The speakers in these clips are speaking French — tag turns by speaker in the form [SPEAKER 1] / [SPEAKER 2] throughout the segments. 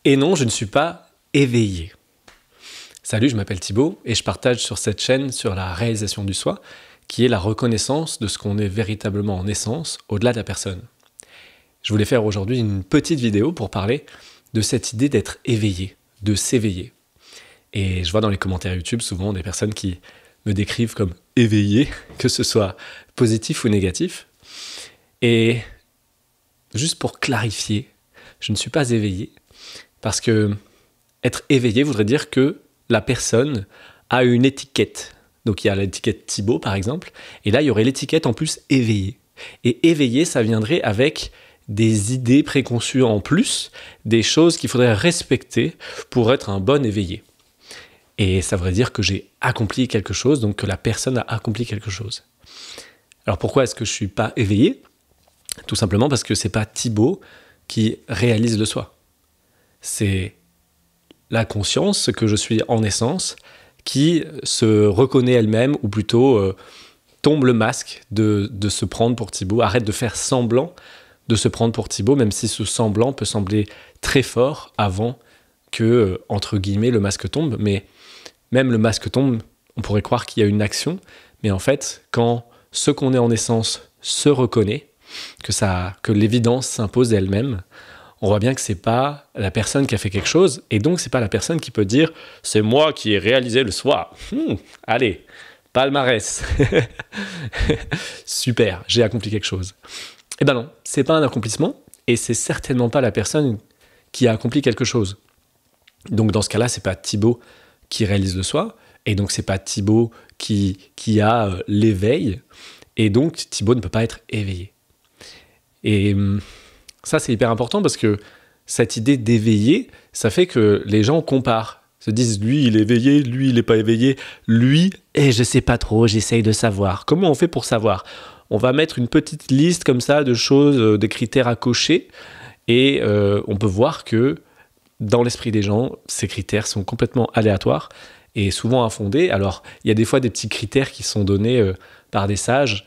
[SPEAKER 1] Et non, je ne suis pas éveillé. Salut, je m'appelle Thibaut et je partage sur cette chaîne sur la réalisation du soi, qui est la reconnaissance de ce qu'on est véritablement en essence, au-delà de la personne. Je voulais faire aujourd'hui une petite vidéo pour parler de cette idée d'être éveillé, de s'éveiller. Et je vois dans les commentaires YouTube souvent des personnes qui me décrivent comme éveillé, que ce soit positif ou négatif. Et juste pour clarifier, je ne suis pas éveillé, parce que être éveillé voudrait dire que la personne a une étiquette. Donc il y a l'étiquette Thibaut par exemple, et là il y aurait l'étiquette en plus éveillé. Et éveillé, ça viendrait avec des idées préconçues en plus, des choses qu'il faudrait respecter pour être un bon éveillé. Et ça voudrait dire que j'ai accompli quelque chose, donc que la personne a accompli quelque chose. Alors pourquoi est-ce que je ne suis pas éveillé ? Tout simplement parce que ce n'est pas Thibaut qui réalise le soi. C'est la conscience, ce que je suis en essence, qui se reconnaît elle-même, ou plutôt tombe le masque de se prendre pour Thibaut, arrête de faire semblant de se prendre pour Thibaut, même si ce semblant peut sembler très fort avant que, entre guillemets, le masque tombe. Mais même le masque tombe, on pourrait croire qu'il y a une action, mais en fait, quand ce qu'on est en essence se reconnaît, que l'évidence s'impose d'elle-même, on voit bien que c'est pas la personne qui a fait quelque chose, et donc c'est pas la personne qui peut dire « c'est moi qui ai réalisé le soi ». Allez, palmarès. Super, j'ai accompli quelque chose. Eh ben non, c'est pas un accomplissement, et c'est certainement pas la personne qui a accompli quelque chose. Donc dans ce cas-là, c'est pas Thibaut qui réalise le soi, et donc c'est pas Thibaut qui a l'éveil, et donc Thibaut ne peut pas être éveillé. Et ça, c'est hyper important parce que cette idée d'éveiller, ça fait que les gens comparent, se disent lui, il est éveillé, lui, il n'est pas éveillé, lui, je sais pas trop, j'essaye de savoir. Comment on fait pour savoir ? On va mettre une petite liste comme ça de choses, de critères à cocher, et on peut voir que dans l'esprit des gens, ces critères sont complètement aléatoires et souvent infondés. Alors, il y a des fois des petits critères qui sont donnés par des sages,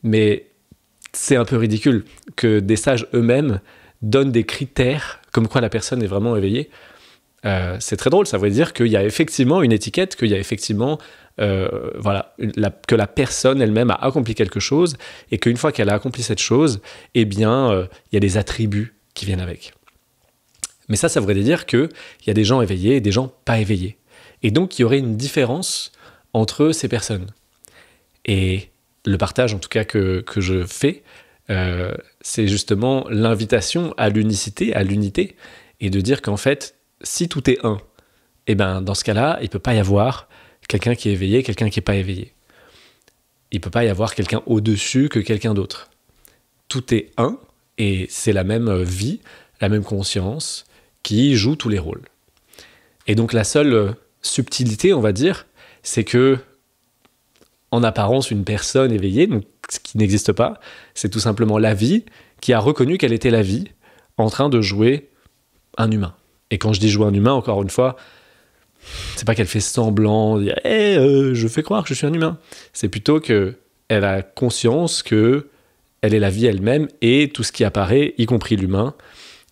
[SPEAKER 1] mais c'est un peu ridicule que des sages eux-mêmes donnent des critères comme quoi la personne est vraiment éveillée. C'est très drôle, ça veut dire qu'il y a effectivement une étiquette, qu'il y a effectivement que la personne elle-même a accompli quelque chose, et qu'une fois qu'elle a accompli cette chose, eh bien, il y a des attributs qui viennent avec. Mais ça voudrait dire qu'il y a des gens éveillés et des gens pas éveillés. Et donc, il y aurait une différence entre ces personnes. Et le partage, en tout cas, que je fais, c'est justement l'invitation à l'unicité, à l'unité, et de dire qu'en fait, si tout est un, eh ben, dans ce cas-là, il ne peut pas y avoir quelqu'un qui est éveillé, quelqu'un qui n'est pas éveillé. Il ne peut pas y avoir quelqu'un au-dessus que quelqu'un d'autre. Tout est un, et c'est la même vie, la même conscience, qui joue tous les rôles. Et donc la seule subtilité, on va dire, c'est que en apparence une personne éveillée, donc ce qui n'existe pas, c'est tout simplement la vie qui a reconnu qu'elle était la vie en train de jouer un humain. Et quand je dis jouer un humain, encore une fois, c'est pas qu'elle fait semblant, dire je fais croire que je suis un humain. C'est plutôt qu'elle a conscience que elle est la vie elle-même et tout ce qui apparaît, y compris l'humain,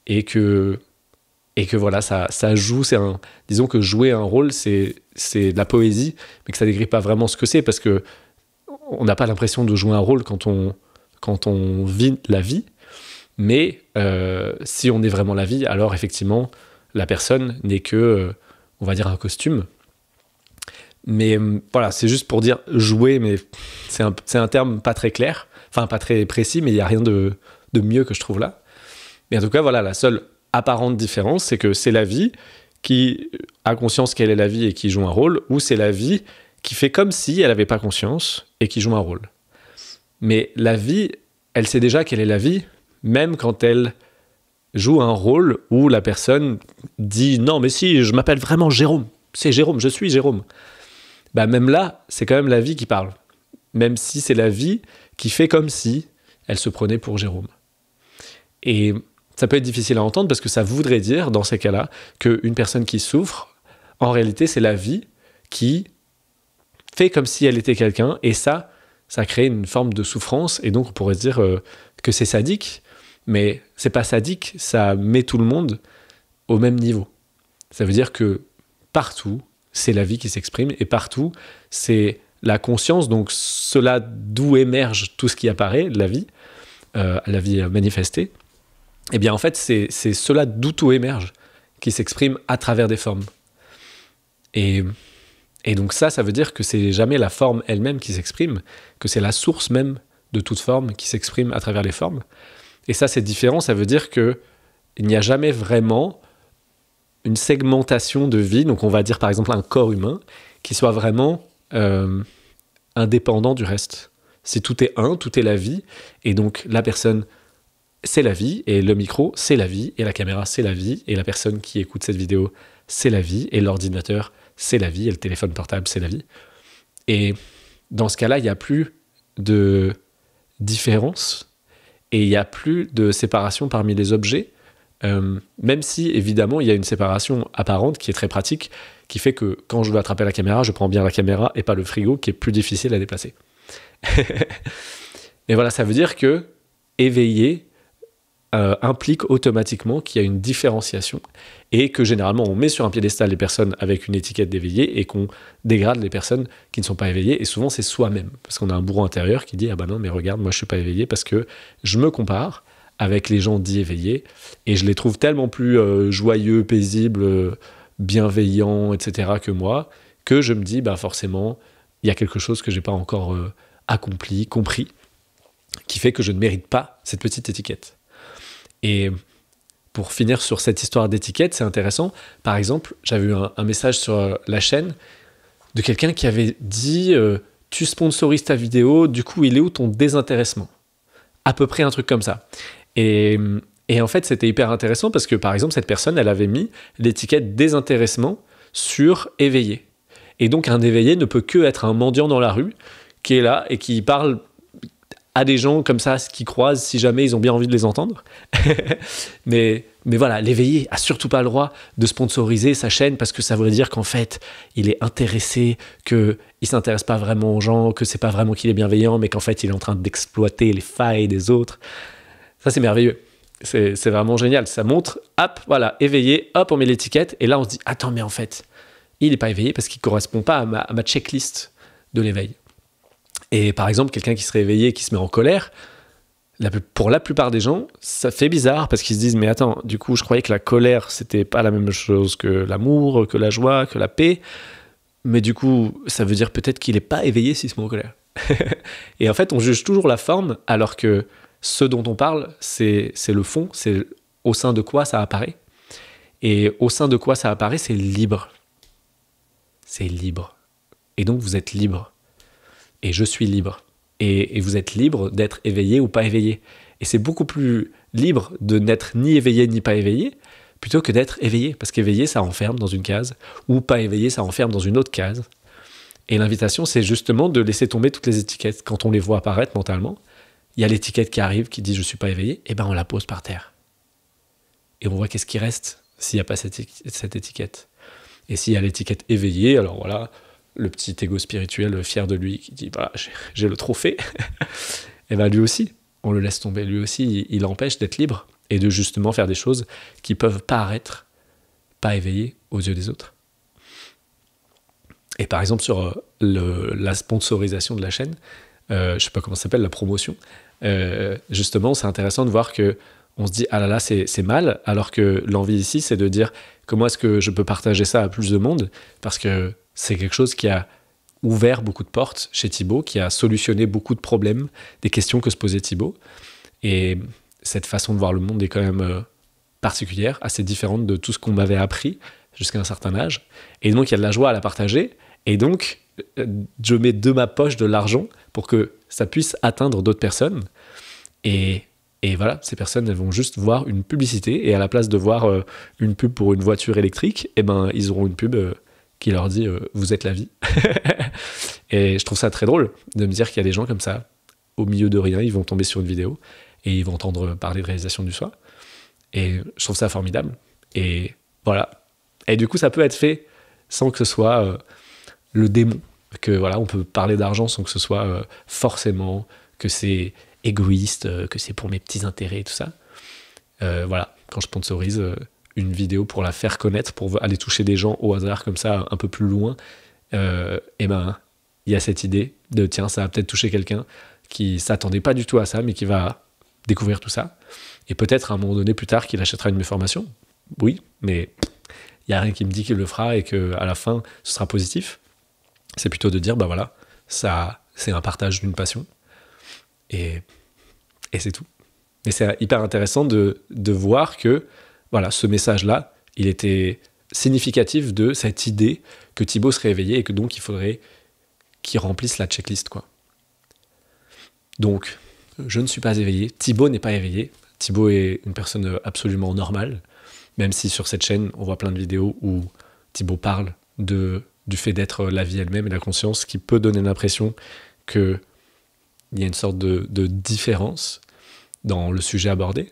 [SPEAKER 1] et que voilà, ça joue, disons que jouer un rôle, c'est de la poésie, mais que ça ne décrit pas vraiment ce que c'est, parce que on n'a pas l'impression de jouer un rôle quand on vit la vie, mais si on est vraiment la vie, alors effectivement, la personne n'est que, on va dire, un costume. Mais voilà, c'est juste pour dire jouer, mais c'est un terme pas très clair, enfin pas très précis, mais il n'y a rien de mieux que je trouve là. Mais en tout cas, voilà, la seule apparente différence, c'est que c'est la vie qui a conscience qu'elle est la vie et qui joue un rôle, ou c'est la vie qui fait comme si elle n'avait pas conscience et qui joue un rôle. Mais la vie, elle sait déjà qu'elle est la vie, même quand elle joue un rôle où la personne dit « Non, mais si, je m'appelle vraiment Jérôme, c'est Jérôme, je suis Jérôme ». Bah même là, c'est quand même la vie qui parle, même si c'est la vie qui fait comme si elle se prenait pour Jérôme. Et ça peut être difficile à entendre parce que ça voudrait dire, dans ces cas-là, qu'une personne qui souffre, en réalité, c'est la vie qui fait comme si elle était quelqu'un, et ça crée une forme de souffrance, et donc on pourrait se dire que c'est sadique, mais c'est pas sadique, ça met tout le monde au même niveau. Ça veut dire que partout, c'est la vie qui s'exprime, et partout, c'est la conscience, donc cela d'où émerge tout ce qui apparaît, la vie manifestée. Eh bien, en fait, c'est cela d'où tout émerge qui s'exprime à travers des formes. Et donc ça veut dire que c'est jamais la forme elle-même qui s'exprime, que c'est la source même de toute forme qui s'exprime à travers les formes. Et ça, c'est différent, ça veut dire qu'il n'y a jamais vraiment une segmentation de vie, donc on va dire par exemple un corps humain, qui soit vraiment indépendant du reste. Si tout est un, tout est la vie, et donc la personne, c'est la vie, et le micro, c'est la vie, et la caméra, c'est la vie, et la personne qui écoute cette vidéo, c'est la vie, et l'ordinateur, c'est la vie, et le téléphone portable, c'est la vie. Et dans ce cas-là, il n'y a plus de différence, et il n'y a plus de séparation parmi les objets, même si, évidemment, il y a une séparation apparente qui est très pratique, qui fait que quand je veux attraper la caméra, je prends bien la caméra et pas le frigo, qui est plus difficile à déplacer. Mais voilà, ça veut dire que éveiller implique automatiquement qu'il y a une différenciation et que généralement on met sur un piédestal les personnes avec une étiquette d'éveillé et qu'on dégrade les personnes qui ne sont pas éveillées, et souvent c'est soi-même, parce qu'on a un bourreau intérieur qui dit « Ah bah non, mais regarde, moi je suis pas éveillé parce que je me compare avec les gens dits éveillés et je les trouve tellement plus joyeux, paisibles, bienveillants, etc. que moi, que je me dis bah forcément il y a quelque chose que j'ai pas encore accompli, compris, qui fait que je ne mérite pas cette petite étiquette. » Et pour finir sur cette histoire d'étiquette, c'est intéressant. Par exemple, j'avais eu un message sur la chaîne de quelqu'un qui avait dit tu sponsorises ta vidéo, du coup, il est où ton désintéressement? À peu près un truc comme ça. Et en fait, c'était hyper intéressant parce que, par exemple, cette personne, elle avait mis l'étiquette désintéressement sur éveillé. Et donc, un éveillé ne peut que être un mendiant dans la rue qui est là et qui parle à des gens comme ça qui croisent si jamais ils ont bien envie de les entendre. mais voilà, l'éveillé a surtout pas le droit de sponsoriser sa chaîne parce que ça voudrait dire qu'en fait, il est intéressé, qu'il s'intéresse pas vraiment aux gens, que c'est pas vraiment qu'il est bienveillant, mais qu'en fait, il est en train d'exploiter les failles des autres. Ça, c'est merveilleux. C'est vraiment génial. Ça montre, hop, voilà, éveillé, hop, on met l'étiquette, et là, on se dit, attends, mais en fait, il n'est pas éveillé parce qu'il correspond pas à ma checklist de l'éveil. Et par exemple, quelqu'un qui serait éveillé, qui se met en colère, pour la plupart des gens, ça fait bizarre parce qu'ils se disent mais attends, du coup, je croyais que la colère, c'était pas la même chose que l'amour, que la joie, que la paix. Mais du coup, ça veut dire peut-être qu'il n'est pas éveillé s'il se met en colère. Et en fait, on juge toujours la forme, alors que ce dont on parle, c'est le fond, c'est au sein de quoi ça apparaît. Et au sein de quoi ça apparaît, c'est libre. C'est libre. Et donc, vous êtes libre. Et je suis libre. Et vous êtes libre d'être éveillé ou pas éveillé. Et c'est beaucoup plus libre de n'être ni éveillé ni pas éveillé, plutôt que d'être éveillé. Parce qu'éveillé, ça enferme dans une case, ou pas éveillé, ça enferme dans une autre case. Et l'invitation, c'est justement de laisser tomber toutes les étiquettes. Quand on les voit apparaître mentalement, il y a l'étiquette qui arrive, qui dit « je suis pas éveillé », et ben on la pose par terre. Et on voit qu'est-ce qui reste s'il n'y a pas cette étiquette. Et s'il y a l'étiquette éveillée, alors voilà, le petit égo spirituel fier de lui qui dit bah, « j'ai le trophée », et bien lui aussi, on le laisse tomber. Lui aussi, il empêche d'être libre et de justement faire des choses qui peuvent paraître pas éveillées aux yeux des autres. Et par exemple, sur la sponsorisation de la chaîne, je ne sais pas comment ça s'appelle, la promotion, justement, c'est intéressant de voir qu'on se dit « ah là là, c'est mal », alors que l'envie ici, c'est de dire « comment est-ce que je peux partager ça à plus de monde ?» Parce que c'est quelque chose qui a ouvert beaucoup de portes chez Thibaut, qui a solutionné beaucoup de problèmes, des questions que se posait Thibaut. Et cette façon de voir le monde est quand même particulière, assez différente de tout ce qu'on m'avait appris jusqu'à un certain âge. Et donc, il y a de la joie à la partager. Et donc, je mets de ma poche de l'argent pour que ça puisse atteindre d'autres personnes. Et voilà, ces personnes, elles vont juste voir une publicité. Et à la place de voir une pub pour une voiture électrique, eh ben, ils auront une pub qui leur dit vous êtes la vie. Et je trouve ça très drôle de me dire qu'il y a des gens comme ça, au milieu de rien, ils vont tomber sur une vidéo et ils vont entendre parler de réalisation du soi. Et je trouve ça formidable. Et voilà. Et du coup, ça peut être fait sans que ce soit le démon. Que voilà, on peut parler d'argent sans que ce soit forcément que c'est égoïste, que c'est pour mes petits intérêts et tout ça. Voilà, quand je sponsorise une vidéo pour la faire connaître, pour aller toucher des gens au hasard comme ça, un peu plus loin, et ben il y a cette idée de tiens, ça va peut-être toucher quelqu'un qui s'attendait pas du tout à ça, mais qui va découvrir tout ça. Et peut-être à un moment donné plus tard qu'il achètera une de mes formations. Oui, mais il n'y a rien qui me dit qu'il le fera et qu'à la fin, ce sera positif. C'est plutôt de dire, bah voilà, ça, c'est un partage d'une passion. Et c'est tout. Et c'est hyper intéressant de voir que voilà, ce message-là, il était significatif de cette idée que Thibaut serait éveillé et que donc il faudrait qu'il remplisse la checklist, quoi. Donc, je ne suis pas éveillé. Thibaut n'est pas éveillé. Thibaut est une personne absolument normale, même si sur cette chaîne, on voit plein de vidéos où Thibaut parle du fait d'être la vie elle-même et la conscience, qui peut donner l'impression qu'il y a une sorte de différence dans le sujet abordé.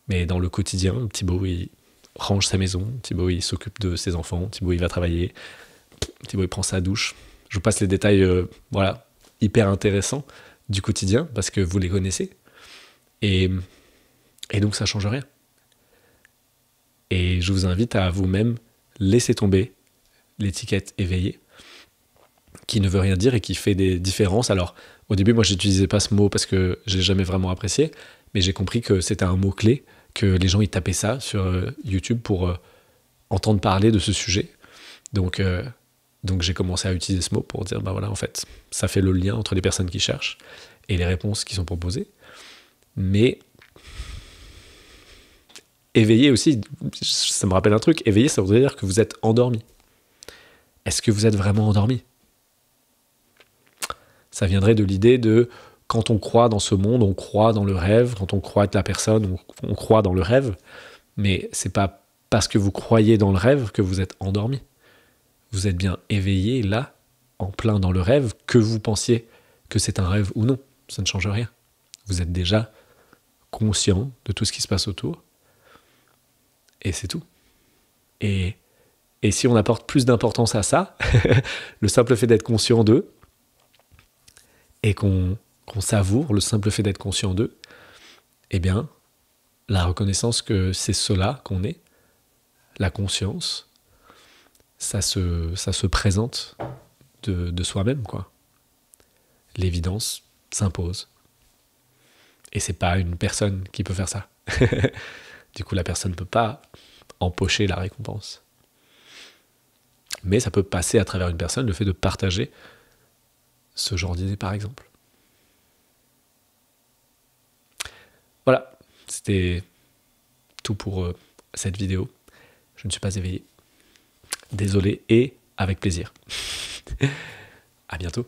[SPEAKER 1] Mais dans le quotidien, Thibaut, il range sa maison, Thibaut, il s'occupe de ses enfants, Thibaut, il va travailler, Thibaut, il prend sa douche. Je vous passe les détails voilà, hyper intéressants du quotidien, parce que vous les connaissez. Et donc, ça ne change rien. Et je vous invite à vous-même laisser tomber l'étiquette éveillée, qui ne veut rien dire et qui fait des différences. Alors, au début, moi, je n'utilisais pas ce mot parce que je ne l'ai jamais vraiment apprécié, mais j'ai compris que c'était un mot-clé, que les gens, ils tapaient ça sur YouTube pour entendre parler de ce sujet. Donc j'ai commencé à utiliser ce mot pour dire, bah voilà, en fait, ça fait le lien entre les personnes qui cherchent et les réponses qui sont proposées. Mais éveiller aussi, ça me rappelle un truc, éveiller, ça voudrait dire que vous êtes endormi. Est-ce que vous êtes vraiment endormi ? Ça viendrait de l'idée de, quand on croit dans ce monde, on croit dans le rêve, quand on croit être la personne, on croit dans le rêve, mais c'est pas parce que vous croyez dans le rêve que vous êtes endormi. Vous êtes bien éveillé là, en plein dans le rêve, que vous pensiez que c'est un rêve ou non. Ça ne change rien. Vous êtes déjà conscient de tout ce qui se passe autour. Et c'est tout. Et si on apporte plus d'importance à ça, le simple fait d'être conscient d'eux, et qu'on savoure le simple fait d'être conscient d'eux, eh bien, la reconnaissance que c'est cela qu'on est, la conscience, ça se présente de soi-même, quoi. L'évidence s'impose. Et c'est pas une personne qui peut faire ça. Du coup, la personne ne peut pas empocher la récompense. Mais ça peut passer à travers une personne, le fait de partager ce genre d'idée, par exemple. Voilà, c'était tout pour cette vidéo. Je ne suis pas éveillé. Désolé et avec plaisir. À bientôt.